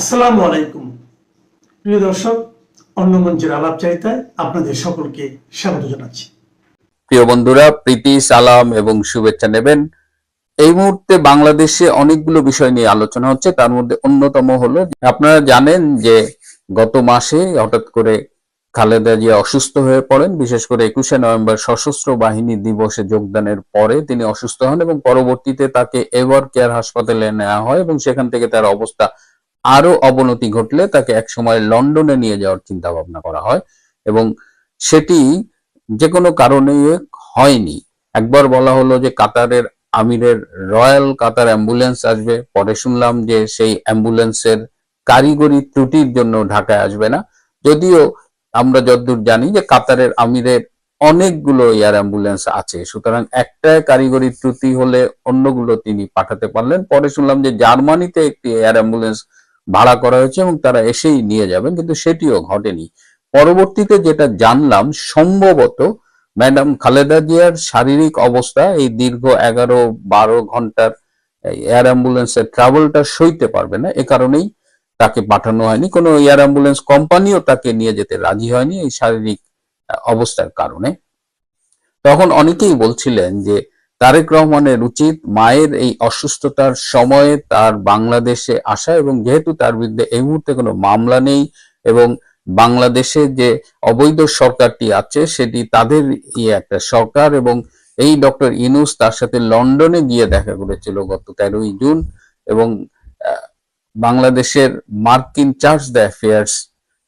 আসসালামু আলাইকুম প্রিয় দর্শক, অন্য মঞ্চের আলাপচারিতায় আপনাদের সকলকে স্বাগত জানাচ্ছি। প্রিয় বন্ধুরা, প্রীতি, সালাম এবং শুভেচ্ছা নেবেন। এই মুহূর্তে বাংলাদেশে অনেকগুলো বিষয় নিয়ে আলোচনা হচ্ছে। তার মধ্যে অন্যতম হলো, আপনারা জানেন যে গত মাসে হঠাৎ করে খালেদা জিয়া অসুস্থ হয়ে পড়েন। বিশেষ করে 21শে নভেম্বর সশস্ত্র বাহিনী দিবসে যোগদানের পরে তিনি অসুস্থ হন এবং পরবর্তীতে তাকে এভার কেয়ার হাসপাতালে নেওয়া হয় এবং সেখান থেকে তার অবস্থা আরো অবনতি ঘটলে তাকে একসময় লন্ডনে নিয়ে যাওয়ার চিন্তা ভাবনা করা হয় এবং সেটি যে কোনো কারণে হয়নি। একবার বলা হলো যে কাতারের আমিরের রয়্যাল কাতার অ্যাম্বুলেন্স আসবে, পরে শুনলাম যে সেই অ্যাম্বুলেন্সের কারিগরি ত্রুটির জন্য ঢাকায় আসবে না। যদিও আমরা যতদূর জানি যে কাতারের আমিরের অনেকগুলো এয়ার অ্যাম্বুলেন্স আছে, সুতরাং একটা কারিগরি ত্রুটি হলে অন্যগুলো তিনি পাঠাতে পারলেন। পরে শুনলাম যে জার্মানিতে একটি এয়ার অ্যাম্বুলেন্স ভাড়া করা হয়েছে এবং তারা এসেই নিয়ে যাবেন, কিন্তু সেটিও ঘটেনি। পরবর্তীতে যেটা জানলাম, সম্ভবত ম্যাডাম খালেদা জিয়ার শারীরিক অবস্থা এই দীর্ঘ 11-12 ঘন্টার এয়ার অ্যাম্বুলেন্সের ট্রাভেলটা সইতে পারবে না, এ কারণেই তাকে পাঠানো হয়নি। কোনো এয়ার অ্যাম্বুলেন্স কোম্পানিও তাকে নিয়ে যেতে রাজি হয়নি এই শারীরিক অবস্থার কারণে। তখন অনেকেই বলছিলেন যে তারেক রহমানের উচিত মায়ের এই অসুস্থতার সময়ে তার বাংলাদেশে আসা, এবং যেহেতু তার বিরুদ্ধে এই মুহূর্তে কোনো মামলা নেই এবং বাংলাদেশে যে অবৈধ সরকারটি আছে সেটি তাদের একটা সরকার, এবং এই ডক্টর ইউনূস তার সাথে লন্ডনে গিয়ে দেখা করেছিল গত 13ই জুন, এবং বাংলাদেশের মার্কিন chargé d' affaires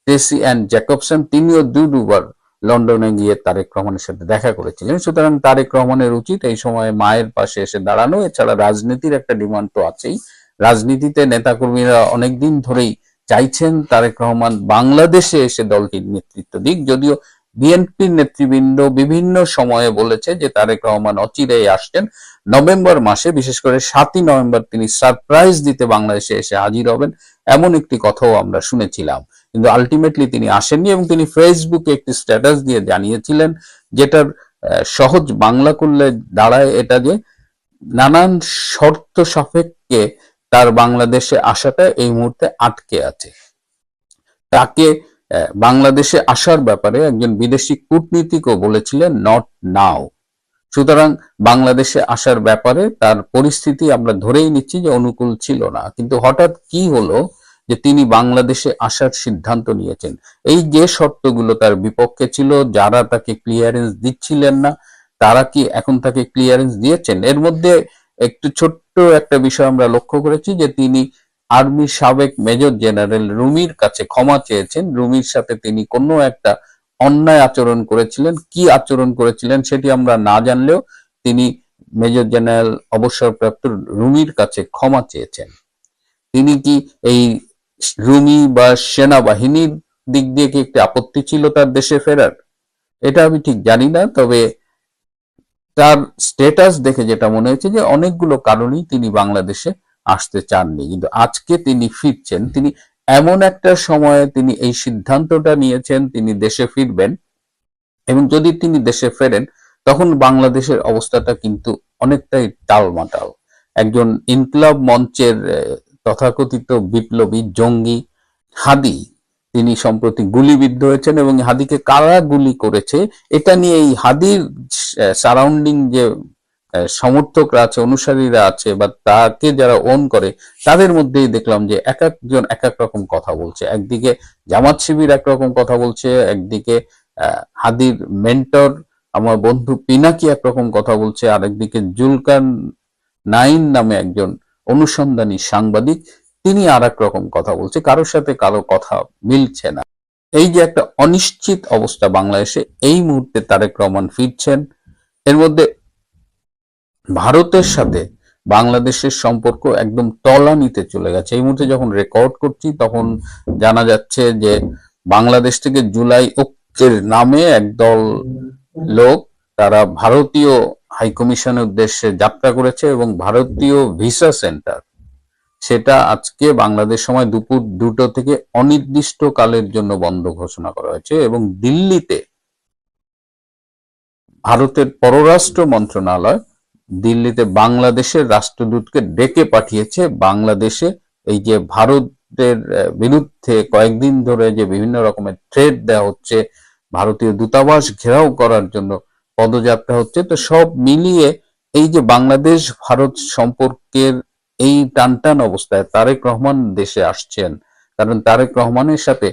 Tracey Ann Jacobson তিনিও দুবার লন্ডনে গিয়ে তারেক রহমানের সাথে দেখা করেছিলেন। সুতরাং তারেক রহমানের উচিত এই সময় মায়ের পাশে এসে দাঁড়ানো। এছাড়া রাজনীতির একটা ডিমান্ড তো আছেই। রাজনীতিতে নেতাকর্মীরা অনেকদিন ধরেই চাইছেন তারেক রহমান বাংলাদেশে এসে দলটির নেতৃত্ব দিক। যদিও বিএনপির নেতৃবৃন্দ বিভিন্ন সময়ে বলেছে যে তারেক রহমান অচিরেই আসছেন, নভেম্বর মাসে, বিশেষ করে 7ই নভেম্বর তিনি সারপ্রাইজ দিতে বাংলাদেশে এসে হাজির হবেন, এমন একটি কথাও আমরা শুনেছিলাম। কিন্তু আলটিমেটলি তিনি আসেননি এবং তিনি ফেসবুকে একটি স্ট্যাটাস দিয়ে জানিয়েছিলেন, যেটার সহজ বাংলা করলে দাঁড়ায় এটা যে নানান শর্ত সাপেক্ষে তার বাংলাদেশে আসাটা এই মুহূর্তে আটকে আছে। তাকে বাংলাদেশে আসার ব্যাপারে একজন বিদেশি কূটনীতিকও বলেছিলেন নট নাও। সুতরাং বাংলাদেশে আসার ব্যাপারে তার পরিস্থিতি আমরা ধরেই নিচ্ছি যে অনুকূল ছিল না। কিন্তু হঠাৎ কি হলো যে তিনি বাংলাদেশে আসার সিদ্ধান্ত নিয়েছেন। এই যে শর্তগুলো তার বিপক্ষে ছিল, যারা তাকে ক্লিয়ারেন্স দিচ্ছিলেন না, তারা কি এখন তাকে ক্লিয়ারেন্স দিয়েছেন? এর মধ্যে একটু ছোট্ট একটা বিষয় আমরা লক্ষ্য করেছি যে তিনি আর্মির সাবেক মেজর জেনারেল রুমির কাছে ক্ষমা চেয়েছেন। রুমির সাথে তিনি কোনো একটা অন্যায় আচরণ করেছিলেন, কি আচরণ করেছিলেন সেটি আমরা না জানলেও তিনি মেজর জেনারেল অবসরপ্রাপ্ত রুমির কাছে ক্ষমা চেয়েছেন। তিনি কি এই রুমি বা সেনাবাহিনীর দিক দিয়ে কি একটি আপত্তি ছিল তার দেশে ফেরার? এটা আমি ঠিক জানি না, তবে তার স্ট্যাটাস দেখে যেটা মনে হয়েছে যে অনেকগুলো কারণেই তিনি বাংলাদেশে আসতে চাননি, কিন্তু আজকে তিনি ফিরছেন। তিনি এমন একটা সময়ে তিনি এই সিদ্ধান্তটা নিয়েছেন, তিনি দেশে ফিরবেন, এবং যদি তিনি দেশে ফেরেন তখন বাংলাদেশের অবস্থাটা কিন্তু অনেকটাই টালমাটাল। একজন ইনকিলাব মঞ্চের তথাকথিত বিপ্লবী জঙ্গি হাদি, তিনি সম্প্রতি গুলিবিদ্ধ হয়েছেন, এবং হাদিকে কারা গুলি করেছে এটা নিয়ে এই হাদির সারাউন্ডিং যে সমর্থকরা আছে, অনুসারীরা আছে, বা তাকে যারা ওন করে, তাদের মধ্যেই দেখলাম যে এক একজন এক এক রকম কথা বলছে। একদিকে জামাত শিবির একরকম কথা বলছে, একদিকে হাদির মেন্টর আমার বন্ধু পিনাকি একরকম কথা বলছে, আর একদিকে জুলকান নাইন নামে একজন অনুসন্ধানী সাংবাদিক, তিনি আর এক রকম কথা বলছে। কারোর সাথে কারো কথা মিলছে না। এই যে একটা অনিশ্চিত অবস্থা বাংলাদেশে, এই মুহূর্তে তারেক রহমান ফিরছেন। এর মধ্যে ভারতের সাথে বাংলাদেশের সম্পর্ক একদম তলানিতে চলে গেছে। এই মুহূর্তে যখন রেকর্ড করছি তখন জানা যাচ্ছে যে বাংলাদেশ থেকে জুলাই ঐক্যের নামে একদল লোক, তারা ভারতীয় হাইকমিশনের উদ্দেশ্যে যাত্রা করেছে, এবং ভারতীয় ভিসা সেন্টার সেটা আজকে বাংলাদেশ সময় দুপুর 2টো থেকে অনির্দিষ্ট কালের জন্য বন্ধ ঘোষণা করা হয়েছে। এবং দিল্লিতে ভারতের পররাষ্ট্র মন্ত্রণালয় দিল্লিতে বাংলাদেশের রাষ্ট্রদূতকে ডেকে পাঠিয়েছে বাংলাদেশে এই যে ভারত ভারতের বিরুদ্ধে কয়েকদিন ধরে যে বিভিন্ন রকমের থ্রেট দেওয়া হচ্ছে, ভারতীয় দূতাবাস ঘেরাও করার জন্য পদযাত্রা হচ্ছে, তো সব মিলিয়ে এই যে বাংলাদেশ ভারত সম্পর্কের এই টানটান অবস্থায় তারেক রহমান দেশে আসছেন, কারণ তারেক রহমানের সাথে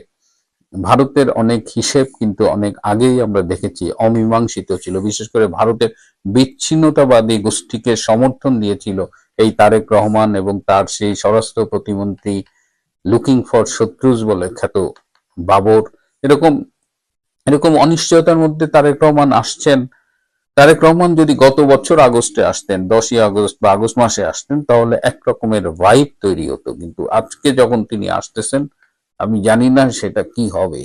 ভারতের অনেক হিসেব কিন্তু অনেক আগেই আমরা দেখেছি অমীমাংসিত ছিল। বিশেষ করে ভারতের বিচ্ছিন্নতাবাদী গোষ্ঠীকে সমর্থন দিয়েছিল এই তারেক রহমান এবং তার সেই স্বরাষ্ট্র প্রতিমন্ত্রী লুকিং ফর শত্রুজ বলে খ্যাত বাবর। এরকম এরকম অনিশ্চয়তার মধ্যে তারেক রহমান আসছেন। তারেক রহমান যদি গত বছর আগস্টে আসতেন, 10ই আগস্ট বা আগস্ট মাসে আসতেন, তাহলে এক রকমের ভাইব তৈরি হতো। কিন্তু আজকে যখন তিনি আসতেছেন, আমি জানি না সেটা কি হবে।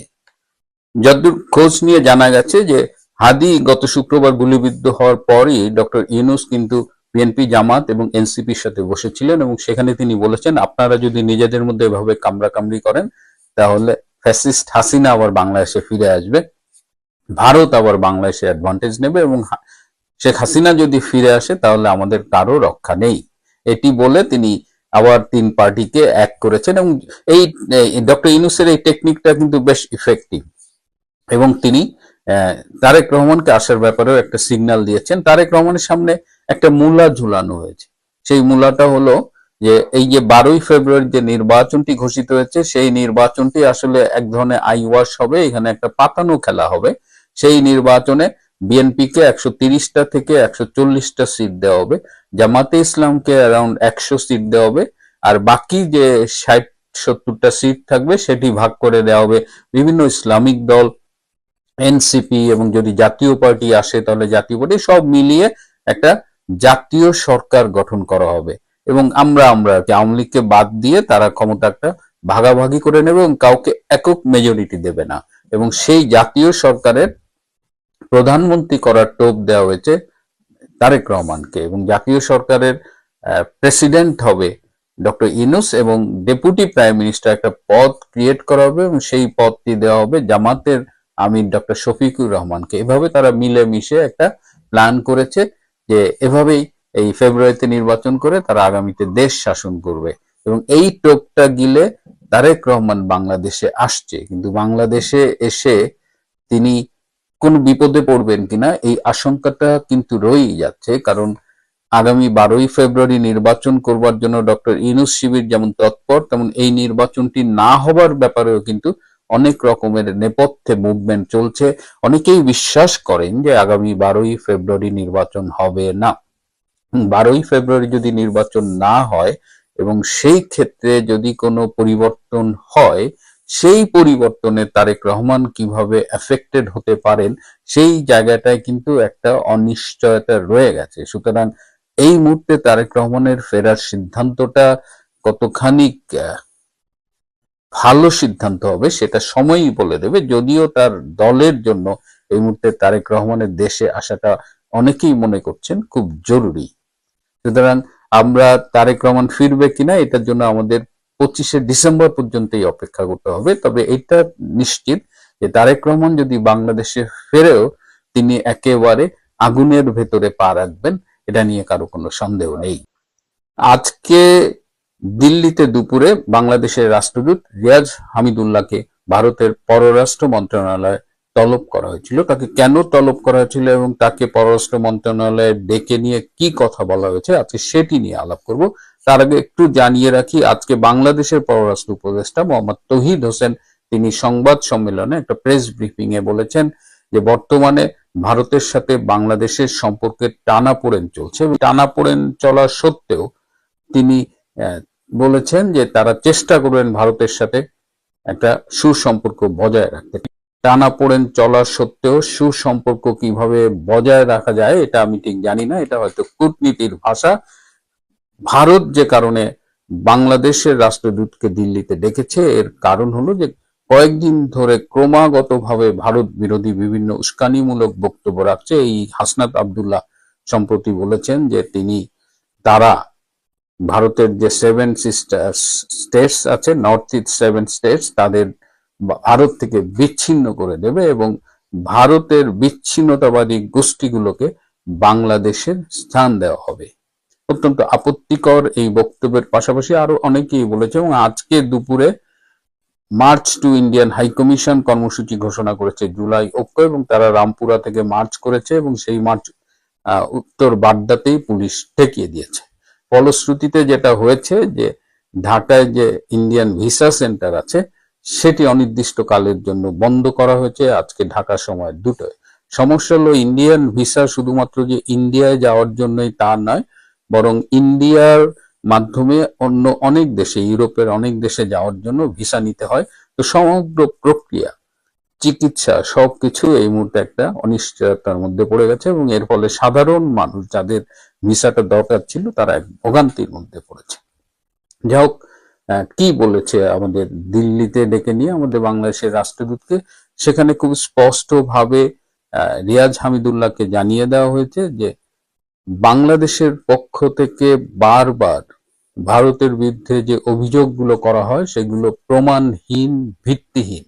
যতদূর খোঁজ নিয়ে জানা গেছে যে হাদি গত শুক্রবার গুলিবিদ্ধ হওয়ার পরই ডক্টর ইউনূস কিন্তু বিএনপি, জামাত এবং এনসিপির সাথে বসেছিলেন এবং সেখানে তিনি বলেছেন, আপনারা যদি নিজেদের মধ্যে এভাবে কামড়াকামড়ি করেন তাহলে ফ্যাসিস্ট হাসিনা আবার বাংলাদেশে ফিরে আসবে, ভারত আবার বাংলাদেশে অ্যাডভান্টেজ নেবে এবং শেখ হাসিনা যদি ফিরে আসে তাহলে আমাদের কারো রক্ষা নেই। এটি বলে তিনি আবার তিন পার্টিকে এক করেছেন এবং এই ডক্টর ইউনূসের এই টেকনিকটা কিন্তু বেশ ইফেক্টিভ এবং তিনি তারেক রহমানকে আসার ব্যাপারেও একটা সিগন্যাল দিয়েছেন। তারেক রহমানের সামনে একটা মূলা ঝুলানো হয়েছে। সেই মূলাটা হলো যে এই যে 12ই ফেব্রুয়ারি যে নির্বাচনটি ঘোষিত হয়েছে, সেই নির্বাচনটি আসলে এক ধরনের আই ওয়াশ হবে, এখানে একটা পাতানো খেলা হবে। সেই নির্বাচনে বিএনপিকে 130টা থেকে 140টা সিট দেওয়া হবে, জামাতে ইসলামকে অ্যারাউন্ড 100 সিট দেওয়া হবে, আর বাকি যে 60-70টা সিট থাকবে সেটি ভাগ করে দেওয়া হবে বিভিন্ন ইসলামিক দল, এনসিপি এবং যদি জাতীয় পার্টি আসে তাহলে জাতীয় পার্টি, সব মিলিয়ে একটা জাতীয় সরকার গঠন করা হবে এবং আমরা আওয়ামী লীগকে বাদ দিয়ে তারা ক্ষমতাটা ভাগাভাগি করে নেবে এবং কাউকে একক মেজরিটি দেবে না। এবং সেই জাতীয় সরকারের প্রধানমন্ত্রী করার টোপ দেওয়া হয়েছে তারেক রহমানকে এবং জাতীয় সরকারের প্রেসিডেন্ট হবে ডক্টর ইউনূস এবং ডেপুটি প্রাইম মিনিস্টার একটা পদ ক্রিয়েট করা হবে এবং সেই পদটি দেওয়া হবে জামাতের আমির ডক্টর শফিকুর রহমানকে। এভাবে তারা মিলেমিশে একটা প্ল্যান করেছে যে এভাবেই এই ফেব্রুয়ারিতে নির্বাচন করে তারা আগামীতে দেশ শাসন করবে এবং এই টোপটা গিলে তারেক রহমান বাংলাদেশে আসছে। কিন্তু বাংলাদেশে এসে তিনি কোন বিপদে পড়বেন কিনা এই আশঙ্কাটা কিন্তু রয়েই যাচ্ছে, কারণ আগামী 12ই ফেব্রুয়ারি নির্বাচন করবার জন্য ডক্টর ইউনূস শিবির যেমন তৎপর, তেমন এই নির্বাচনটি না হবার ব্যাপারেও কিন্তু অনেক রকমের নেপথ্যে মুভমেন্ট চলছে। অনেকেই বিশ্বাস করেন যে আগামী 12ই ফেব্রুয়ারি নির্বাচন হবে না। 12ই ফেব্রুয়ারি যদি নির্বাচন না হয় এবং সেই ক্ষেত্রে যদি কোনো পরিবর্তন হয়, সেই পরিবর্তনে তারেক রহমান কিভাবে এফেক্টেড হতে পারেন সেই জায়গাটায় কিন্তু একটা অনিশ্চয়তা রয়ে গেছে। সুতরাং এই মুহূর্তে তারেক রহমানের ফেরার সিদ্ধান্তটা কতখানি ভালো সিদ্ধান্ত হবে সেটা সময়ই বলে দেবে, যদিও তার দলের জন্য এই মুহূর্তে তারেক রহমানের দেশে আসাটা অনেকেই মনে করছেন খুব জরুরি। সুতরাং আমরা তারেক রহমান ফিরবে কিনা এটার জন্য আমাদের 25শে ডিসেম্বর পর্যন্তই অপেক্ষা করতে হবে। তবে এটা নিশ্চিত যে তারেক রহমান যদি বাংলাদেশে ফেরেও তিনি একেবারে আগুনের ভেতরে পা রাখবেন, এটা নিয়ে কারো কোনো সন্দেহ নেই। আজকে দিল্লিতে দুপুরে বাংলাদেশের রাষ্ট্রদূত রিয়াজ হামিদুল্লাহকে ভারতের পররাষ্ট্র মন্ত্রণালয়ে তলব করা হয়েছিল। তাকে কেন তলব করা হয়েছিল এবং তাকে পররাষ্ট্র মন্ত্রণালয়ে ডেকে নিয়ে কি কথা বলা হয়েছে আজকে সেটি নিয়ে আলাপ করব। তার আগে একটু জানিয়ে রাখি, আজকে বাংলাদেশের পররাষ্ট্র উপদেষ্টা মোহাম্মদ তৌহিদ হোসেন তিনি সংবাদ সম্মেলনে একটা প্রেস ব্রিফিং এ বলেছেন যে বর্তমানে ভারতের সাথে বাংলাদেশের সম্পর্কের টানাপোড়েন চলছে। টানাপোড়েন চলা সত্ত্বেও তিনি বলেছেন যে তারা চেষ্টা করবেন ভারতের সাথে একটা সুসম্পর্ক বজায় রাখতে। টানাপোড়েন চলা সত্ত্বেও সুসম্পর্ক কিভাবে বজায় রাখা যায় এটা আমি ঠিক জানি না, এটা হয়তো কূটনীতির ভাষা। ভারত যে কারণে বাংলাদেশের রাষ্ট্রদূতকে দিল্লিতে ডেকেছে এর কারণ হলো যে কয়েকদিন ধরে ক্রমাগতভাবে ভারত বিরোধী বিভিন্ন উস্কানিমূলক বক্তব্য রাখছে। এই হাসনাত আব্দুল্লাহ সম্প্রতি বলেছেন যে তারা ভারতের যে 7 স্টেটস আছে, নর্থ ইস্ট 7 স্টেটস, তাদের ভারত থেকে বিচ্ছিন্ন করে দেবে এবং ভারতের বিচ্ছিন্নতাবাদী গোষ্ঠীগুলোকে বাংলাদেশের স্থান দেওয়া হবে। অত্যন্ত আপত্তিকর এই বক্তব্যের পাশাপাশি আরো অনেকেই বলেছে। এবং আজকে দুপুরে march to Indian high commission কর্মসূচি ঘোষণা করেছে জুলাই ঐক্য, এবং তারা রামপুরা থেকে মার্চ করেছে এবং সেই মার্চ উত্তর বাড্ডাতেই পুলিশ ঠেকিয়ে দিয়েছে। ফলশ্রুতিতে যেটা হয়েছে যে ঢাকায় যে ইন্ডিয়ান ভিসা সেন্টার আছে সেটি অনির্দিষ্টকালের জন্য বন্ধ করা হয়েছে আজকে ঢাকা সময় 2টায়। সমস্যা হলো ইন্ডিয়ান ভিসা শুধুমাত্র যে ইন্ডিয়ায় যাওয়ার জন্যই তা নয়, বরং ইন্ডিয়ার মাধ্যমে অন্য অনেক দেশে, ইউরোপের অনেক দেশে যাওয়ার জন্য ভিসা নিতে হয়। তো সমগ্র প্রক্রিয়া, চিকিৎসা, সবকিছু এই মুহূর্তে একটা অনিশ্চয়তার মধ্যে পড়ে গেছে এবং এর ফলে সাধারণ মানুষ যাদের ভিসাটা দরকার ছিল তারা এক ভোগান্তির মধ্যে পড়েছে। যাই হোক, কি বলেছে আমাদের দিল্লিতে ডেকে নিয়ে আমাদের বাংলাদেশের রাষ্ট্রদূতকে, সেখানে খুব স্পষ্টভাবে রিয়াজ হামিদুল্লাহকে জানিয়ে দেওয়া হয়েছে যে বাংলাদেশের পক্ষ থেকে বারবার ভারতের বিরুদ্ধে যে অভিযোগগুলো করা হয় সেগুলো প্রমাণহীন, ভিত্তিহীন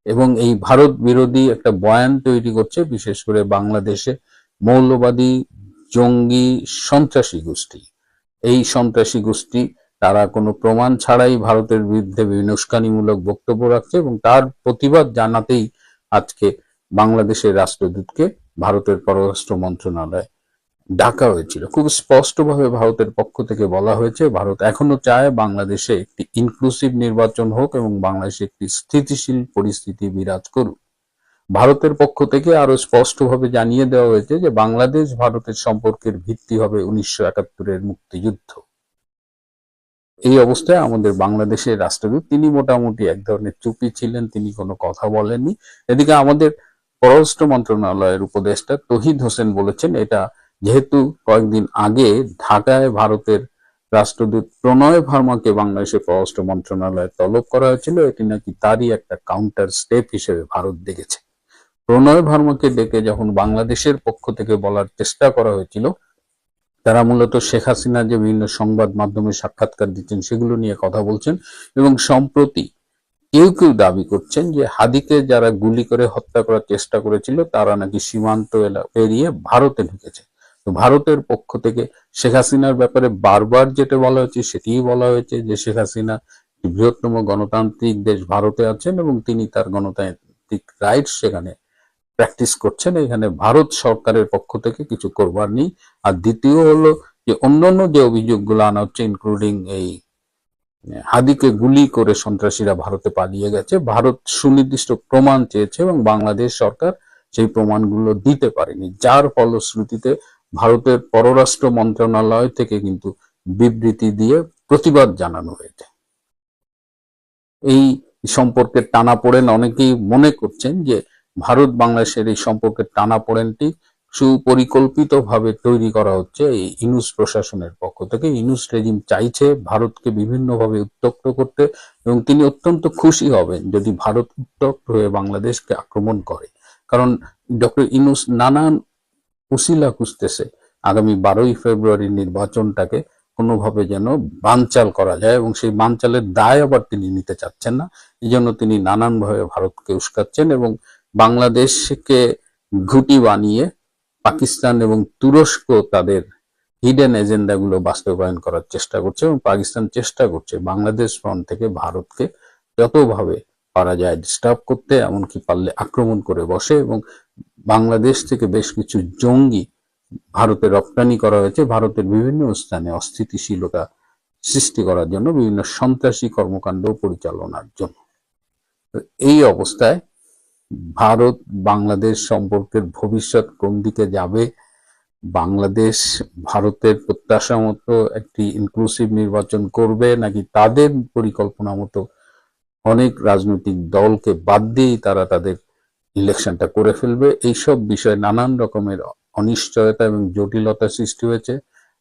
এবং এই ভারত বিরোধী একটা বয়ান তৈরি করছে, বিশেষ করে বাংলাদেশে মৌলবাদী, জঙ্গি, সন্ত্রাসী গোষ্ঠী। এই সন্ত্রাসী গোষ্ঠী তারা কোনো প্রমাণ ছাড়াই ভারতের বিরুদ্ধে বিভিন্ন উস্কানিমূলক বক্তব্য রাখছে এবং তার প্রতিবাদ জানাতেই আজকে বাংলাদেশের রাষ্ট্রদূতকে ভারতের পররাষ্ট্র মন্ত্রণালয় ডাকা হয়েছিল। খুব স্পষ্টভাবে ভারতের পক্ষ থেকে বলা হয়েছে ভারত এখনো চায় বাংলাদেশে একটি ইনক্লুসিভ নির্বাচন হোক এবং বাংলাদেশে একটি স্থিতিশীল পরিস্থিতি বিরাজ করুক। ভারতের পক্ষ থেকে আরো স্পষ্টভাবে জানিয়ে দেওয়া হয়েছে যে বাংলাদেশ ভারতের সম্পর্কের ভিত্তি হবে 1971-এর মুক্তিযুদ্ধ। এই অবস্থায় আমাদের বাংলাদেশের রাষ্ট্রদূত তিনি মোটামুটি এক ধরনের চুপি ছিলেন, তিনি কোনো কথা বলেননি। এদিকে আমাদের পররাষ্ট্র মন্ত্রণালয়ের উপদেষ্টা তহিদ হোসেন বলেছেন এটা যেহেতু কয়েকদিন আগে ঢাকায় ভারতের রাষ্ট্রদূত প্রণয় ভার্মাকে বাংলাদেশের পররাষ্ট্র মন্ত্রণালয়ে তলব করা হয়েছিল, এটি নাকি তারই একটা কাউন্টার স্টেপ হিসেবে ভারত দেখেছে। প্রণয় ভার্মাকে ডেকে যখন বাংলাদেশের পক্ষ থেকে বলার চেষ্টা করা হয়েছিল, তারা মূলত শেখ হাসিনা যে বিভিন্ন সংবাদ মাধ্যমে সাক্ষাৎকার দিচ্ছেন সেগুলো নিয়ে কথা বলছেন এবং সম্প্রতি কেউ কেউ দাবি করছেন যে হাদিকে যারা গুলি করে হত্যা করার চেষ্টা করেছিল তারা নাকি সীমান্ত পেরিয়ে ভারতে ঢুকেছে। তো ভারতের পক্ষ থেকে শেখ হাসিনার ব্যাপারে বারবার যেটা বলা হয়েছে সেটিই বলা হয়েছে যে শেখ হাসিনা বৃহত্তম গণতান্ত্রিক দেশ ভারতে আছেন এবং তিনি তার গণতান্ত্রিক রাইট সেখানে প্র্যাকটিস করছেন, এখানে ভারত সরকারের পক্ষ থেকে কিছু করবার নেই। আর দ্বিতীয় হলো যে অন্যান্য যে অভিযোগগুলো আনা হচ্ছে, ইনক্লুডিং এই হাদিকে গুলি করে সন্ত্রাসীরা ভারতে পালিয়ে গেছে, ভারত সুনির্দিষ্ট প্রমাণ চেয়েছে এবং বাংলাদেশ সরকার সেই প্রমাণগুলো দিতে পারেনি, যার ফলশ্রুতিতে ভারতের পররাষ্ট্র মন্ত্রণালয় থেকে কিন্তু বিবৃতি দিয়ে প্রতিবাদ জানানো হয়েছে। এই সম্পর্কের টানাপোড়েন অনেকেই মনে করছেন যে ভারত বাংলাদেশের এই সম্পর্কের টানাপোড়েনটি সুপরিকল্পিতভাবে তৈরি করা হচ্ছে এই ইউনূস প্রশাসনের পক্ষ থেকে। ইউনূস রেজিম চাইছে ভারতকে বিভিন্নভাবে উত্তপ্ত করতে এবং তিনি অত্যন্ত খুশি হবেন যদি ভারত উত্তপ্ত হয়ে বাংলাদেশকে আক্রমণ করে, কারণ ডক্টর ইউনূস নানান উসিলা খুঁজতেছে আগামী 12ই ফেব্রুয়ারি নির্বাচনটাকে কোনোভাবে যেন বানচাল করা যায় এবং সেই বানচালের দায় আবার তিনি নিতে চাচ্ছেন না। এই জন্য তিনি নানানভাবে ভারতকে উস্কাচ্ছেন এবং বাংলাদেশকে ঘুঁটি বানিয়ে পাকিস্তান এবং তুরস্ক তাদের হিডেন এজেন্ডাগুলো বাস্তবায়ন করার চেষ্টা করছে এবং পাকিস্তান চেষ্টা করছে বাংলাদেশ ফ্রন্ট থেকে ভারতকে যতভাবে পারা যায় ডিস্টার্ব করতে, এমনকি পারলে আক্রমণ করে বসে। এবং বাংলাদেশ থেকে বেশ কিছু জঙ্গি ভারতে রপ্তানি করা হয়েছে ভারতের বিভিন্ন স্থানে অস্থিতিশীলতা সৃষ্টি করার জন্য, বিভিন্ন সন্ত্রাসী কর্মকাণ্ড পরিচালনার জন্য। এই অবস্থায় ভারত বাংলাদেশ সম্পর্কের ভবিষ্যৎ কোন দিকে যাবে, বাংলাদেশ ভারতের প্রত্যাশা মতো একটি ইনক্লুসিভ নির্বাচন করবে নাকি তাদের পরিকল্পনা মতো অনেক রাজনৈতিক দলকে বাদ দিয়েই তারা তাদের ইলেকশনটা করে ফেলবে, এইসব বিষয়ে নানান রকমের অনিশ্চয়তা এবং জটিলতা সৃষ্টি হয়েছে।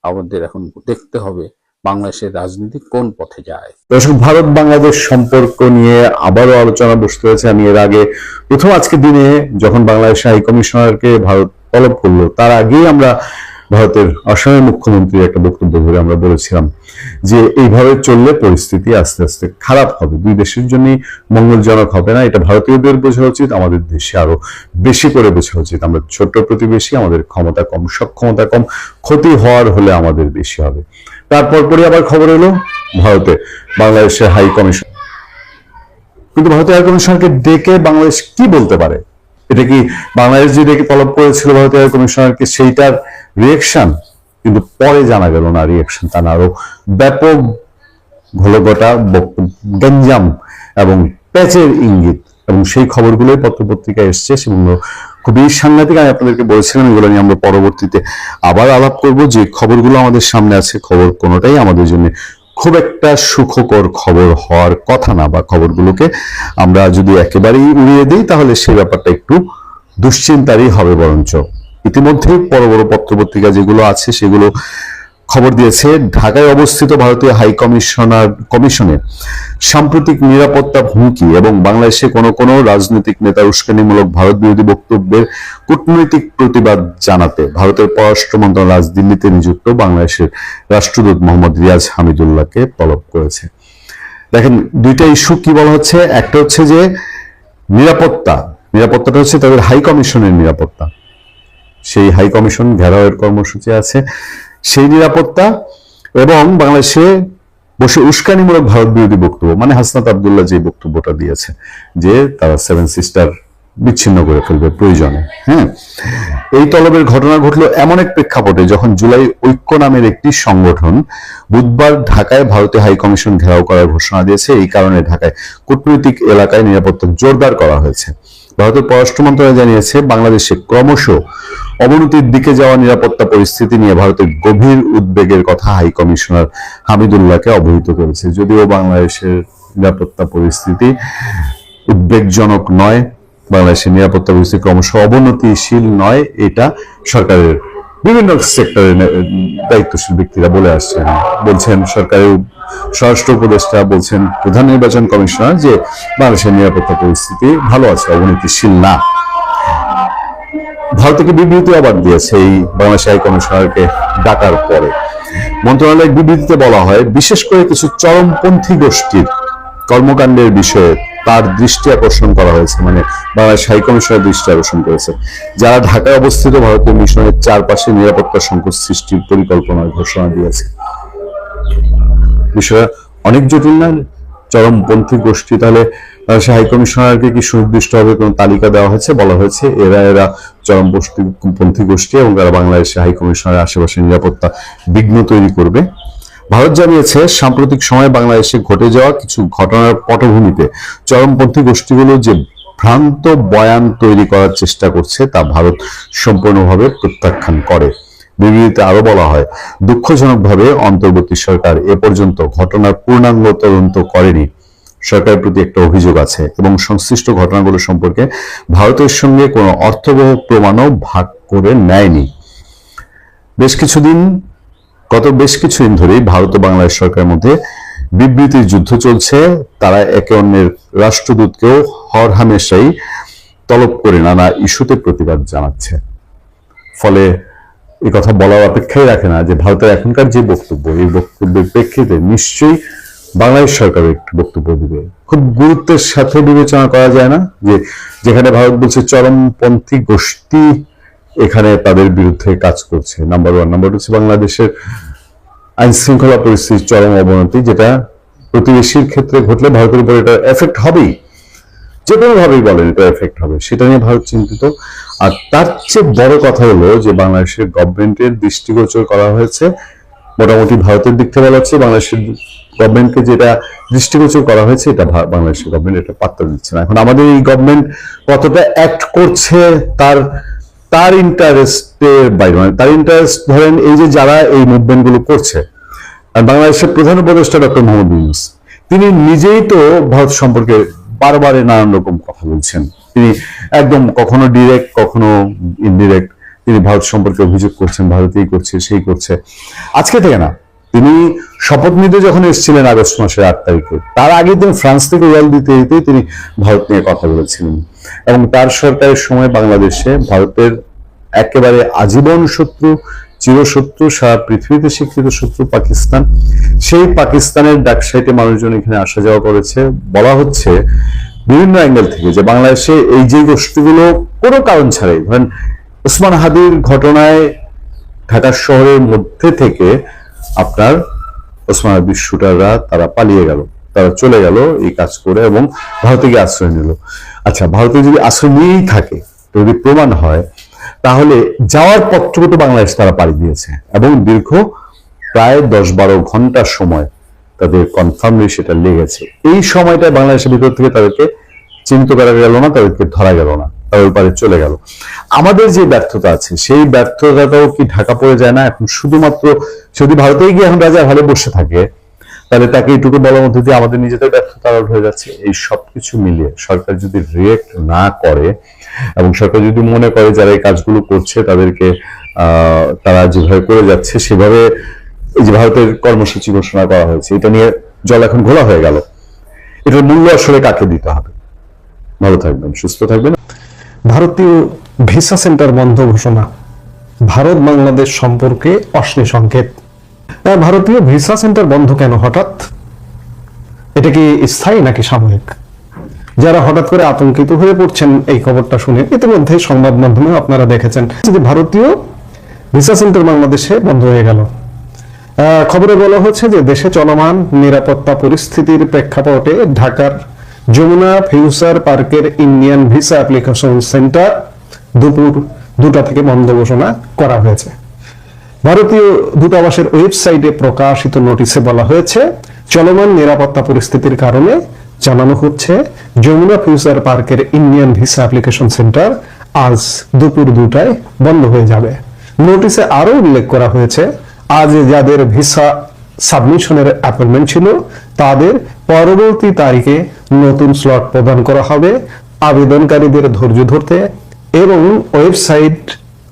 আমাদের এখন দেখতে হবে বাংলাদেশের রাজনীতি কোন পথে যায়। দর্শক, ভারত বাংলাদেশ সম্পর্ক নিয়ে আবারও আলোচনা বসতে হয়েছে। আমি এর আগে প্রথম আজকে দিনে যখন বাংলাদেশ হাই কমিশনারকে ভারত তলব করলো তার আগেই আমরা ভারতের আসামের মুখ্যমন্ত্রীর একটা বক্তব্য ধরে আমরা বলেছিলাম যে এইভাবে চললে পরিস্থিতি আস্তে আস্তে খারাপ হবে, দুই দেশের জন্যই মঙ্গলজনক হবে না। এটা ভারতীয়দের বোঝা উচিত, আমাদের দেশে আরো বেশি করে বোঝা উচিত। আমরা ছোট্ট প্রতিবেশী, আমাদের ক্ষমতা কম, সক্ষমতা কম, ক্ষতি হওয়ার হলে আমাদের বেশি হবে। তারপর পরে আবার খবর এলো ভারতে বাংলাদেশের হাই কমিশন, কিন্তু ভারতের হাই কমিশনারকে ডেকে বাংলাদেশ কি বলতে পারে? এটা কি বাংলাদেশ যে ডেকে তলব করেছিল ভারতীয় হাই কমিশনারকে সেইটার রিয়েকশন? কিন্তু পরে জানা গেল না রিয়েকশন, তা না আরো ব্যাপক ঘোলঘটা গঞ্জাম এবং প্যাচের ইঙ্গিত, এবং সেই খবরগুলোই পত্রপত্রিকায় এসছে, সেগুলো খুবই সাংঘাতিক। আমি আপনাদেরকে বলেছিলাম এগুলো নিয়ে আমরা পরবর্তীতে আবার আলাপ করব। যে খবরগুলো আমাদের সামনে আছে, খবর কোনোটাই আমাদের জন্য খুব একটা সুখকর খবর হওয়ার কথা না, বা খবরগুলোকে আমরা যদি একেবারেই উড়িয়ে দিই তাহলে সেই ব্যাপারটা একটু দুশ্চিন্তারই হবে। বরঞ্চ ইতিমধ্যে বড় বড় পত্রপত্রিকা যেগুলো আছে সেগুলো খবর দিয়েছে ঢাকায় অবস্থিত ভারতীয় হাই কমিশনের সাম্প্রতিক নিরাপত্তা হুমকি এবং বাংলাদেশে কোনো রাজনৈতিক নেতার উস্কানিমূলক ভারত বিরোধী বক্তব্যের কূটনৈতিক প্রতিবাদ জানাতে ভারতের পররাষ্ট্র মন্ত্রণালয় আজ দিল্লিতে নিযুক্ত বাংলাদেশের রাষ্ট্রদূত মোহাম্মদ রিয়াজ হামিদুল্লাহকে তলব করেছে। দেখেন, দুইটা ইস্যু কি বলা হচ্ছে। একটা হচ্ছে যে নিরাপত্তাটা হচ্ছে তাদের হাই কমিশনের নিরাপত্তা, সেই হাই কমিশন ঘেরাওয়ের কর্মসূচি আছে, সেই নিরাপত্তা, এবং বাংলাদেশে বসে উস্কানিমূলক ভারত বিরোধী বক্তব্য, মানে হাসনাত আব্দুল্লাহ যে বক্তব্যটা দিয়েছে যে তারা 7 সিস্টার বিচ্ছিন্ন করে ফেলবে প্রয়োজনে। হ্যাঁ, এই তলবের ঘটনা ঘটলো এমন এক প্রেক্ষাপটে যখন জুলাই ঐক্য নামের একটি সংগঠন বুধবার ঢাকায় ভারতীয় হাই কমিশন ঘেরাও করার ঘোষণা দিয়েছে। এই কারণে ঢাকায় কূটনৈতিক এলাকায় নিরাপত্তা জোরদার করা হয়েছে। ভারতের পররাষ্ট্র মন্ত্রণালয় জানিয়েছে বাংলাদেশে ক্রমশ অবনতির দিকে যাওয়া নিরাপত্তা পরিস্থিতি নিয়ে ভারতের গভীর উদ্বেগের কথা হাই কমিশনার হামিদুল্লাহকে অবহিত করেছে। যদিও বাংলাদেশের নিরাপত্তা পরিস্থিতি উদ্বেগজনক নয়, বাংলাদেশের নিরাপত্তা পরিস্থিতি ক্রমশ অবনতিশীল নয়, এটা সরকারের বিভিন্ন সেক্টরের দায়িত্বশীল ব্যক্তিরা বলে আসছেন। বলছেন সরকারের স্বরাষ্ট্র উপদেষ্টা, বলছেন প্রধান নির্বাচন কমিশনার যে বাংলাদেশের নিরাপত্তা পরিস্থিতি ভালো আছে, অবনতিশীল না। ভারত থেকে বিবৃতি আবার দিয়েছে এই বাংলাদেশ হাই কমিশনারকে ডাকার পরে। মন্ত্রণালয়ের বিবৃতিতে বলা হয়, বিশেষ করে কিছু চরমপন্থী গোষ্ঠীর কর্মকাণ্ডের বিষয়ে তার দৃষ্টি আকর্ষণ করা হয়েছে, মানে বাংলাদেশ হাই কমিশনার দৃষ্টি আকর্ষণ করেছে, যারা ঢাকায় অবস্থিত ভারতীয় মিশনের চারপাশে নিরাপত্তা সংকট সৃষ্টির পরিকল্পনার ঘোষণা দিয়েছে। বিষয়টা অনেক জটিল না? চরমপন্থী গোষ্ঠী, তাহলে হাই কমিশনারকে কি সুনির্দিষ্টভাবে কোনো তালিকা দেওয়া হয়েছে? বলা হয়েছে এরা চরমপন্থী গোষ্ঠী এবং তারা বাংলাদেশে হাই কমিশনারের আশেপাশে নিরাপত্তা বিঘ্ন তৈরি করবে। ভারত জানিয়েছে সাম্প্রতিক সময়ে বাংলাদেশে ঘটে যাওয়া কিছু ঘটনার পটভূমিতে চরমপন্থী গোষ্ঠীগুলো যে ভ্রান্ত বয়ান তৈরি করার চেষ্টা করছে তা ভারত সম্পূর্ণভাবে প্রত্যাখ্যান করে। বিবৃতিতে আরো বলা হয়, দুঃখজনকভাবে অন্তর্বর্তী সরকার এ পর্যন্ত ঘটনার পূর্ণাঙ্গ তদন্ত করেনি। সরকারের প্রতি একটা অভিযোগ আছে এবং সংশ্লিষ্ট ঘটনাগুলো সম্পর্কে ভারতের সঙ্গে কোনো অর্থবহ প্রমাণও ভাগ করে নেয়নি। গত বেশ কিছুদিন ধরেই ভারত ও বাংলাদেশ সরকারের মধ্যে বিবৃতির যুদ্ধ চলছে। তারা একে অন্যের রাষ্ট্রদূতকেও হরহামেশাই তলব করে নানা ইস্যুতে প্রতিবাদ জানাচ্ছে। ফলে এই কথা বলার অপেক্ষাই রাখে না যে ভারতের এখনকার যে বক্তব্য, এই বক্তব্যের প্রেক্ষিতে নিশ্চয়ই বাংলাদেশ সরকার একটি বক্তব্য দিবে। খুব গুরুত্বের সাথে বিবেচনা করা যায় না যে যেখানে ভারত বলছে চরমপন্থী গোষ্ঠী এখানে তাদের বিরুদ্ধে কাজ করছে, নাম্বার 1। নাম্বার 2 হচ্ছে বাংলাদেশের আইন শৃঙ্খলা পরিস্থিতির চরম অবনতি, যেটা প্রতিবেশীর ক্ষেত্রে ঘটলে ভারতের উপর এটা এফেক্ট হবেই, যে কোনো ভাবেই বলেন এটা এফেক্ট হবে, সেটা নিয়ে ভারত চিন্তিত। আর তার চেয়ে বড় কথা হলো যে বাংলাদেশের গভর্নমেন্টের দৃষ্টিগোচর করা হয়েছে, মোটামুটি ভারতের দিক থেকে বলা হচ্ছে বাংলাদেশের গভর্নমেন্টকে যেটা দৃষ্টিগোচর করা হয়েছে এটা বাংলাদেশের গভর্নমেন্ট এটা পাত্তা দিচ্ছে না। এখন আমাদের এই গভর্নমেন্ট কতটা অ্যাক্ট করছে তার ইন্টারেস্টের বাইরে, মানে তার ইন্টারেস্ট ধরেন এই যে যারা এই মুভমেন্ট গুলো করছে, আর বাংলাদেশের প্রধান উপদেষ্টা ডক্টর মোহাম্মদ ইউনূস তিনি নিজেই তো ভারত সম্পর্কে বারবার নানান রকম কথা বলছেন। তিনি একদম কখনো ডিরেক্ট কখনো ইনডিরেক্ট তিনি ভারত সম্পর্কে অভিযোগ করছেন, ভারতেই করছে, সেই করছে। আজকে থেকে না, তিনি শপথ নিতে যখন এসেছিলেন আগস্ট মাসের 8 তারিখে, তার আগে তিনি ফ্রান্স থেকে উড়াল দিতে তিনি ভারত নিয়ে কথা বলেছিলেন। এবং তার সরকারের সময় বাংলাদেশে ভারতের একেবারে আজীবন শত্রু চিরশত্রু, সারা পৃথিবীতে স্বীকৃত শত্রু পাকিস্তান। সেই পাকিস্তানের ডাকসাইটে মানুষজন এখানে আসা যাওয়া করেছে। বলা হচ্ছে বিভিন্ন অ্যাঙ্গেল থেকে যে বাংলাদেশে এই যে গোষ্ঠীগুলো কোনো কারণ ছাড়াই, ধরেন ওসমান হাদির ঘটনায় ঢাকা শহরের মধ্যে থেকে আপনার ওসমান হাদির শুটাররা তারা পালিয়ে গেল, তারা চলে গেল এই কাজ করে এবং ভারতে গিয়ে আশ্রয় নিল। আচ্ছা, ভারতে যদি আশ্রয় নিয়েই থাকে, যদি প্রমাণ হয়, তাহলে যাওয়ার পথটুকু তো বাংলাদেশ তারা পাড়ি দিয়েছে এবং দীর্ঘ প্রায় 10-12 ঘন্টার সময় তাদের কনফার্মলি সেটা লেগেছে। এই সময়টায় বাংলাদেশের ভিতর থেকে তাদেরকে চিহ্নিত করা গেল না, তাদেরকে ধরা গেল না, তারা ওই পারে চলে গেল। আমাদের যে ব্যর্থতা আছে সেই ব্যর্থতাটাও কি ঢাকা পড়ে যায় না? এখন শুধুমাত্র যদি ভারতে গিয়ে এখন রাজা ভালো বসে থাকে, তাহলে তাকে এইটুকু বলার মধ্যে দিয়ে আমাদের নিজেদের ব্যর্থতা আউট হয়ে যাচ্ছে। এই সবকিছু মিলিয়ে সরকার যদি রিয়েক্ট না করে এবং সরকার যদি মনে করে যারা এই কাজগুলো করছে তাদেরকে তারা যেভাবে করে যাচ্ছে সেভাবে, এই যে ভারতের কর্মসূচি ঘোষণা করা হয়েছে, এটা নিয়ে জল এখন ঘোলা হয়ে গেল, এটার মূল্য আসলে কাকে দিতে হবে? ভালো থাকবেন, সুস্থ থাকবেন। ভারতীয় ভিসা সেন্টার বন্ধ ঘোষণা, ভারত বাংলাদেশ সম্পর্কে অশ্লীল সংকেত। ভারতীয় ভিসা সেন্টার বন্ধ কেন হঠাৎ? এটা কি স্থায়ী নাকি সাময়িক? যারা হঠাৎ করে আতঙ্কিত হয়ে পড়ছেন এই খবরটা শুনে, ইতিমধ্যে সংবাদ মাধ্যমে আপনারা দেখেছেন যে ভারতীয় ভিসা সেন্টার বাংলাদেশে বন্ধ হয়ে গেল। খবরে বলা হচ্ছে যে দেশে চলমান নিরাপত্তা পরিস্থিতির প্রেক্ষাপটে ঢাকার যমুনা ফিউচার পার্কের ইন্ডিয়ান ভিসা অ্যাপ্লিকেশন সেন্টার দুপুর 2টা থেকে বন্ধ ঘোষণা করা হয়েছে। ভারতীয় দূতাবাসের ওয়েবসাইটে প্রকাশিত নোটিশে বলা হয়েছে, চলমান নিরাপত্তা পরিস্থিতির কারণে জানানো হচ্ছে যমুনা ফিউচার পার্কের ইন্ডিয়ান ভিসা অ্যাপ্লিকেশন সেন্টার আজ দুপুর 2টায় বন্ধ হয়ে যাবে। নোটিশে আরো উল্লেখ করা হয়েছে, আজ যাদের ভিসা সাবমিশনের অ্যাপয়েন্টমেন্ট ছিল তাদের পরবর্তী তারিখে নতুন স্লট প্রদান করা হবে। আবেদনকারীদের ধৈর্য ধরতে এবং ওয়েবসাইট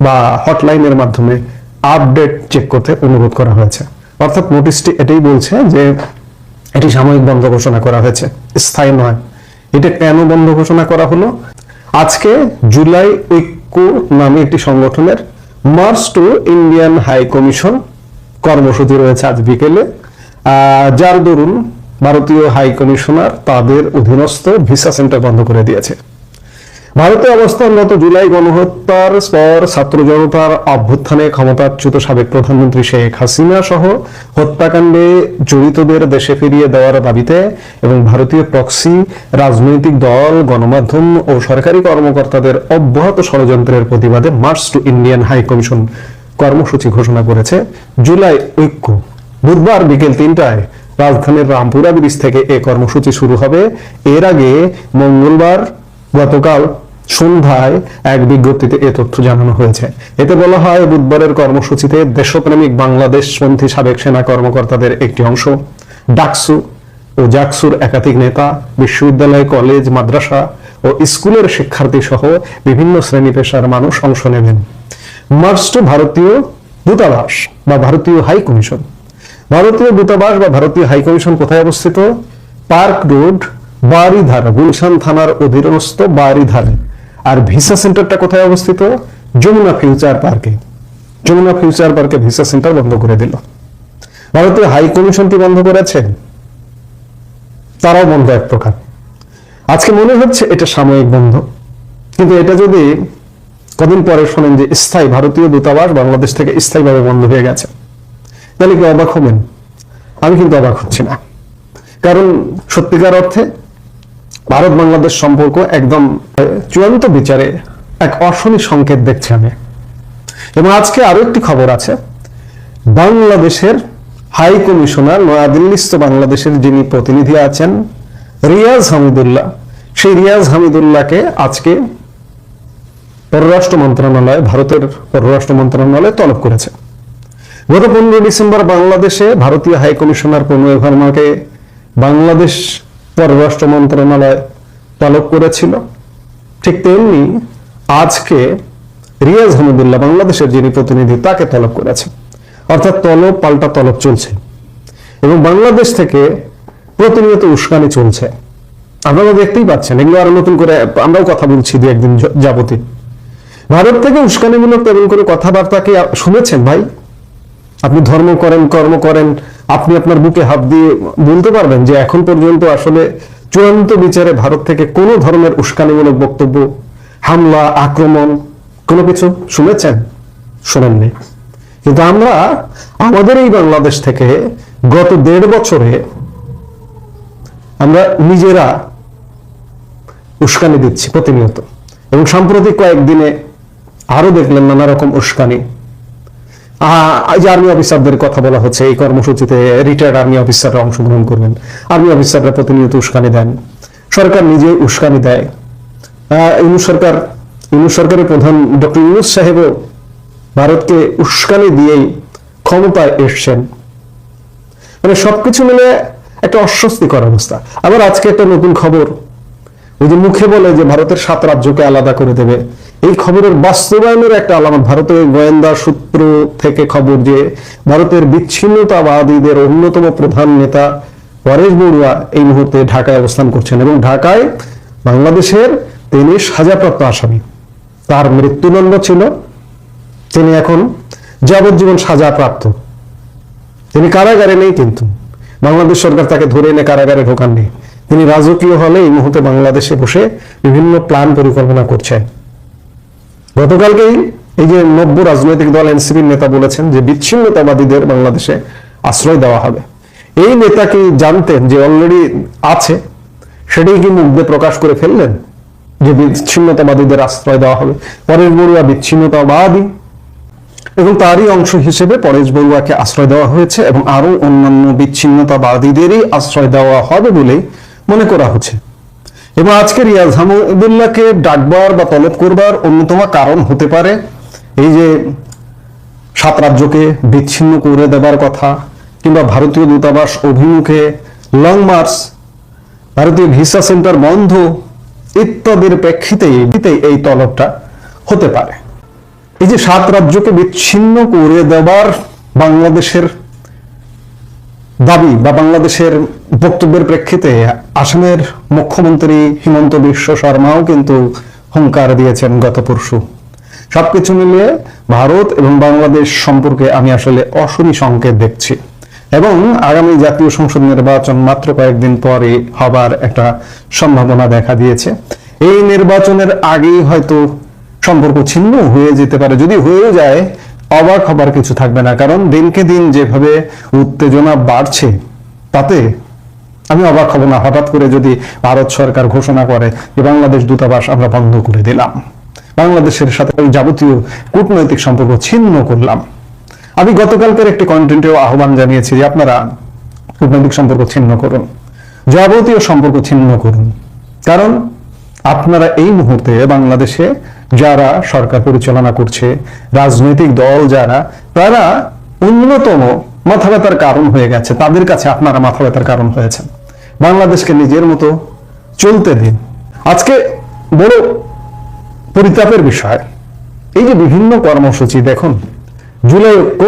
বা হটলাইনের মাধ্যমে আপডেট চেক করতে অনুরোধ করা হয়েছে। অর্থাৎ নোটিশটি এটাই বলছে যে এটি সাময়িক বন্ধ ঘোষণা করা হয়েছে, স্থায়ী নয়। এটা কেন বন্ধ ঘোষণা করা হলো? আজকে জুলাই ঐক্য নামে একটি সংগঠনের march to Indian high commission কর্মসূচি রয়েছে আজ বিকেলে, যার দরুন ভারতীয় হাই কমিশনার তাদের অধীনস্থ ভিসা সেন্টার বন্ধ করে দিয়েছে। ভারতে অবস্থানরত জুলাই গণহত্যার পর ছাত্র জনতার অভ্যুত্থানে ক্ষমতাচ্যুত সাবেক প্রধানমন্ত্রী শেখ হাসিনা সহ হত্যাকাণ্ডে জড়িতদের দেশে ফিরিয়ে দেওয়ার দাবিতে এবং ভারতীয় প্রক্সি রাজনৈতিক দল, গণমাধ্যম ও সরকারি কর্মকর্তাদের অব্যাহত ষড়যন্ত্রের প্রতিবাদে march to Indian high commission কর্মসূচি ঘোষণা করেছে জুলাই ঐক্য। বুধবার বিকেল 3টায় রাজধানীর রামপুরা ব্রিজ থেকে এই কর্মসূচি শুরু হবে। এর আগে মঙ্গলবার গতকাল সন্ধ্যায় এক বিজ্ঞপ্তিতে এ তথ্য জানানো হয়েছে। এতে বলা হয়, বুধবারের কর্মসূচিতে দেশপ্রেমিক বাংলাদেশপন্থী সাবেক সেনা কর্মকর্তাদের একটি অংশ, ডাকসু ও জাকসুর একাধিক নেতা, বিশ্ববিদ্যালয়, কলেজ, মাদ্রাসা ও স্কুলের শিক্ষার্থী সহ বিভিন্ন শ্রেণী পেশার মানুষ অংশ নেবেন। মার্চ টু ভারতীয় দূতাবাস বা ভারতীয় হাই কমিশন। ভারতীয় দূতাবাস বা ভারতীয় হাই কমিশন কোথায় অবস্থিত? পার্ক রোড, বারিধারা, গুলশান থানার অধীনস্থ বারিধারা। আর ভিসা সেন্টারটা কোথায় অবস্থিত? যমুনা ফিউচার পার্কে। যমুনা ফিউচার পার্কে ভিসা সেন্টার বন্ধ করে দিল। ভারতীয় হাই কমিশনটি বন্ধ করেছে, তারাও বন্ধ এক প্রকার। আজকে মনে হচ্ছে এটা সাময়িক বন্ধ, কিন্তু এটা যদি কদিন পরে শোনেন যে স্থায়ী ভারতীয় দূতাবাস বাংলাদেশ থেকে স্থায়ীভাবে বন্ধ হয়ে গেছে, তাহলে কি অবাক হবেন? আমি কিন্তু অবাক হচ্ছি না, কারণ সত্যিকার অর্থে ভারত বাংলাদেশ সম্পর্ক একদম চূড়ান্ত বিচারে এক অশনি সংকেত দেখছি আমি। এবং আজকে আরো একটি খবর আছে, বাংলাদেশের হাই কমিশনার নয়াদিল্লিস্থ বাংলাদেশের যিনি প্রতিনিধি আছেন রিয়াজ হামিদুল্লাহ, সেই রিয়াজ হামিদুল্লাহকে আজকে পররাষ্ট্র মন্ত্রণালয়, ভারতের পররাষ্ট্র মন্ত্রণালয় তলব করেছে। গত 15 ডিসেম্বর বাংলাদেশে ভারতীয় হাই কমিশনার প্রণয় ভার্মাকে বাংলাদেশ পররাষ্ট্র মন্ত্রণালয় তলব করেছিল। ঠিক তেমনি আজকে রিয়াজ হামিদুল্লাহ, বাংলাদেশের যিনি প্রতিনিধি, তাকে তলব করেছে। অর্থাৎ তলব পাল্টা তলব চলছে এবং বাংলাদেশ থেকে প্রতিনিয়ত উস্কানি চলছে। আপনারা দেখতেই পাচ্ছেন, এগুলো আরো নতুন করে আমরাও কথা বলছি দু একদিন যাবতীয়। ভারত থেকে উস্কানিমূলক তেমন করে কথাবার্তা কি শুনেছেন ভাই? আপনি ধর্ম করেন, কর্ম করেন, আপনি আপনার বুকে হাত দিয়ে বলতে পারবেন যে এখন পর্যন্ত আসলে চূড়ান্ত বিচারে ভারত থেকে কোনো ধরনের উস্কানিমূলক বক্তব্য, হামলা, আক্রমণ কোনো কিছু শুনেছেন? শোনেননি। কিন্তু আমরা আমাদের এই বাংলাদেশ থেকে গত 1.5 বছরে আমরা নিজেরা উস্কানি দিচ্ছি প্রতিনিয়ত, এবং সাম্প্রতিক কয়েকদিনে আরো দেখলেন নানা রকম উস্কানি। যে আর্মি অফিসারদের কথা বলা হচ্ছে, এই কর্মসূচিতে রিটায়ার্ড আর্মি অফিসাররা অংশগ্রহণ করবেন। আর্মি অফিসাররা প্রতিনিয়ত উস্কানি দেন, সরকার নিজে উস্কানি দেয়। ইউনূস সরকারের প্রধান ডক্টর ইউনূস সাহেবও ভারতকে উস্কানি দিয়েই ক্ষমতায় এসছেন। মানে সবকিছু মিলে একটা অস্বস্তিকর অবস্থা। আবার আজকে একটা নতুন খবর, ওই যে মুখে বলে যে ভারতের 7 রাজ্যকে আলাদা করে দেবে, এই খবরের বাস্তবায়নের একটা আলামত ভারতের গোয়েন্দা সূত্র থেকে খবর যে ভারতের বিচ্ছিন্নতাবাদীদের অন্যতম প্রধান নেতা পরেশ বড়ুয়া এই মুহূর্তে ঢাকায় অবস্থান করছেন, এবং ঢাকায় বাংলাদেশের তিনি সাজাপ্রাপ্ত আসামি। তার মৃত্যুদণ্ড ছিল, তিনি এখন যাবজ্জীবন সাজাপ্রাপ্ত। তিনি কারাগারে নেই, কিন্তু বাংলাদেশ সরকার তাকে ধরে এনে কারাগারে ঢোকাননি। তিনি রাজকীয় হলে এই মুহূর্তে বাংলাদেশে বসে বিভিন্ন প্ল্যান পরিকল্পনা করছেন। গতকালকেই এই যে 90 রাজনৈতিক দল এনসিপির নেতা বলেছেন যে বিচ্ছিন্নতাবাদীদের বাংলাদেশে আশ্রয় দেওয়া হবে। এই নেতা কি জানতেন যে অলরেডি আছে? সেটাই কি মুখ দিয়ে প্রকাশ করে ফেললেন যে বিচ্ছিন্নতাবাদীদের আশ্রয় দেওয়া হবে? পরেশ বড়ুয়া বিচ্ছিন্নতাবাদী, এবং তারই অংশ হিসেবে পরেশ বড়ুয়াকে আশ্রয় দেওয়া হয়েছে, এবং আরো অন্যান্য বিচ্ছিন্নতাবাদীদেরই আশ্রয় দেওয়া হবে বলেই মনে করা হচ্ছে। এবং আজকে রিয়াজ হামিদুল্লাহকে ডাকবার বা তলব করবার অন্যতম কারণ হতে পারে এই যে 7 রাজ্যকে বিচ্ছিন্ন করে দেবার কথা, কিংবা ভারতীয় দূতাবাস অভিমুখে লং মার্চ, ভারতীয় ভিসা সেন্টার বন্ধ ইত্যাদির প্রেক্ষিতে এই তলবটা হতে পারে। এই যে 7 রাজ্যকে বিচ্ছিন্ন করে দেবার বাংলাদেশের দাবি বা বাংলাদেশের বক্তব্যের প্রেক্ষিতে আসামের মুখ্যমন্ত্রী হিমন্ত বিশ্ব শর্মাও কিন্তু হুঙ্কার দিয়েছেন গত পরশু। সবকিছু মিলিয়ে ভারত এবং বাংলাদেশ সম্পর্কে আমি আসলে অশনি সংকেত দেখছি, এবং আগামী জাতীয় সংসদ নির্বাচন মাত্র কয়েকদিন পরে হবার একটা সম্ভাবনা দেখা দিয়েছে। এই নির্বাচনের আগেই হয়তো সম্পর্ক ছিন্ন হয়ে যেতে পারে। যদি হয়ে যায়, অবাক হবার কিছু থাকবে না, কারণ দিনকে দিন যেভাবে উত্তেজনা বাড়ছে তাতে আমি অবাক হব না হঠাৎ করে যদি ভারত সরকার ঘোষণা করে যে বাংলাদেশ দূতাবাস আমরা বন্ধ করে দিলাম, বাংলাদেশের সাথে যাবতীয় কূটনৈতিক সম্পর্ক ছিন্ন করলাম। আমি গতকালকের একটি কন্টেন্টেও আহ্বান জানিয়েছি যে আপনারা কূটনৈতিক সম্পর্ক ছিন্ন করুন, যাবতীয় সম্পর্ক ছিন্ন করুন, কারণ আপনারা এই মুহূর্তে বাংলাদেশে যারা সরকার পরিচালনা করছে, রাজনৈতিক দল যারা, তারা অন্যতম মাথা ব্যথার কারণ হয়ে গেছে। তাদের কাছে আপনারা মাথা ব্যথার কারণ হয়েছেন। বাংলাদেশকে নিজের মতো চলতে দিন। আজকে বড় পরিতাপের বিষয়, এই যে বিভিন্ন কর্মসূচি দেখুন, জুলাই ঐক্য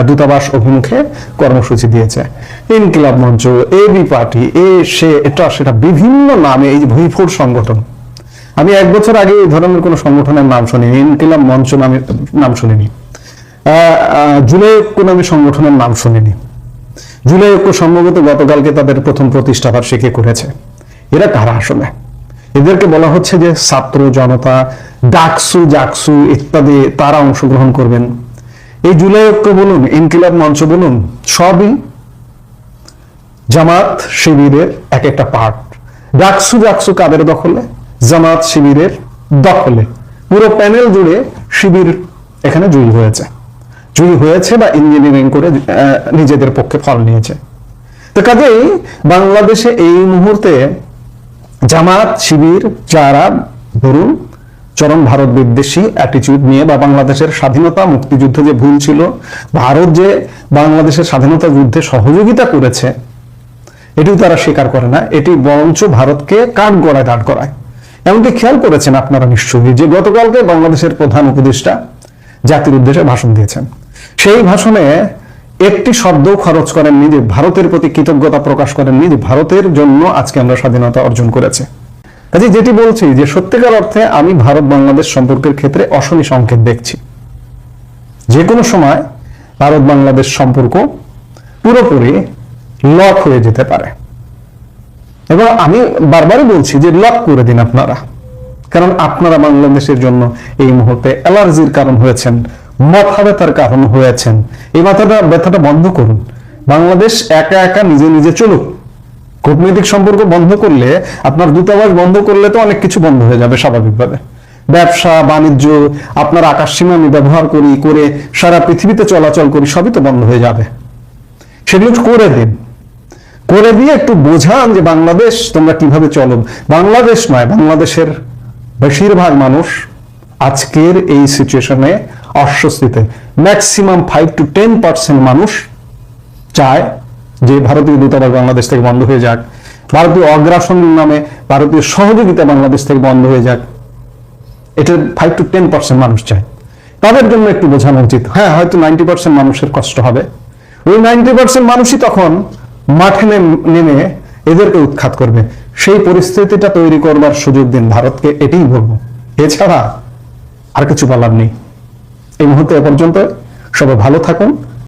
দূতাবাস অভিমুখে কর্মসূচি দিয়েছে, ইনকিলাব মঞ্চ, এবি পার্টি, এটা সেটা বিভিন্ন নামে, এই যে ভুইফোর সংগঠন। আমি 1 বছর আগে এই ধরনের কোন সংগঠনের নাম শুনিনি, ইনকিলাব মঞ্চ নামে নাম শুনিনি, জুলাই ঐক্য নামে সংগঠনের নাম শুনিনি। জুলাই ঐক্য সম্ভবত গতকালকে তাদের প্রথম প্রতিষ্ঠা বার্ষিকী করেছে। এরা কারা আসলে? এদেরকে বলা হচ্ছে যে ছাত্র জনতা, ডাকসু জাকসু ইত্যাদি তারা অংশগ্রহণ করবেন। এই জুলাই ঐক্য বলুন, ইনকিলাব মঞ্চ বলুন, সবই জামাত শিবিরের এক একটা পার্ট। ডাকসু জাকসু কাদের দখলে? জামাত শিবিরের দখলে। পুরো প্যানেল জুড়ে শিবির এখানে জয়ী হয়েছে বা ইঞ্জিনিয়ারিং করে নিজেদের পক্ষে ফল নিয়েছে। তো কাজেই বাংলাদেশে এই মুহূর্তে জামাত শিবির যারা ধরুন চরম ভারত বিদ্বেষী অ্যাটিটিউড নিয়ে, বা বাংলাদেশের স্বাধীনতা মুক্তিযুদ্ধ যে ভুল ছিল, ভারত যে বাংলাদেশের স্বাধীনতা যুদ্ধে সহযোগিতা করেছে, এটিও তারা স্বীকার করে না। এটি বরঞ্চ ভারতকে কাঠ গড়ায় দাঁড় করায়। এমনকি খেয়াল করেছেন আপনারা নিশ্চয়ই যে গতকালকে বাংলাদেশের প্রধান উপদেষ্টা জাতির উদ্দেশ্যে ভাষণ দিয়েছেন। সেই ভাষণে একটি শব্দ খরচ করেননি যে ভারতের প্রতি কৃতজ্ঞতা প্রকাশ করেননি যে ভারতের জন্য আজকে আমরা স্বাধীনতা অর্জন করেছি। কাজে যেটি বলছি যে সত্যিকার অর্থে আমি ভারত বাংলাদেশ সম্পর্কের ক্ষেত্রে অশনি সংকেত দেখছি। যে কোনো সময় ভারত বাংলাদেশ সম্পর্ক পুরোপুরি লক হয়ে যেতে পারে। এবং আমি বারবারই বলছি যে লক করে দিন আপনারা, কারণ আপনারা বাংলাদেশের জন্য এই মুহূর্তে অ্যালার্জির কারণ হয়েছেন, মাথা ব্যথার কারণ হয়েছেন। এই ব্যথাটা বন্ধ করুন। বাংলাদেশ একা একা নিজে নিজে চলুক। কূটনৈতিক সম্পর্ক বন্ধ করলে, আপনার দূতাবাস বন্ধ করলে তো অনেক কিছু বন্ধ হয়ে যাবে স্বাভাবিকভাবে। ব্যবসা বাণিজ্য, আপনার আকাশসীমা আমি ব্যবহার করে সারা পৃথিবীতে চলাচল করি, সবই তো বন্ধ হয়ে যাবে। সেগুলো করে দিন, করে দিয়ে একটু বোঝান যে বাংলাদেশ তোমরা কিভাবে চলো। বাংলাদেশ নয়, বাংলাদেশের বেশিরভাগ মানুষ আজকের এই সিচুয়েশনে অস্বস্তিতে। ম্যাক্সিমাম 5 to 10% মানুষ চায় যে ভারতীয় দূতাবাস বাংলাদেশ থেকে বন্ধ হয়ে যাক, ভারতীয় অগ্রাসন নামে ভারতীয় সহযোগিতা বাংলাদেশ থেকে বন্ধ হয়ে যাক। এটা 5 to 10% মানুষ চায়। তাদের জন্য একটু বোঝানো উচিত। হ্যাঁ, হয়তো 90% মানুষের কষ্ট হবে। ওই 90% মানুষই তখন মাঠে নেমে এদেরকে উৎখাত করবে। সেই পরিস্থিতিটা তৈরি করবার সুযোগ দিন ভারতকে, এটাই বলবো। এছাড়া আর কিছু বলার নেই। এই মুহূর্তে এ পর্যন্ত। সবাই ভালো থাকুন।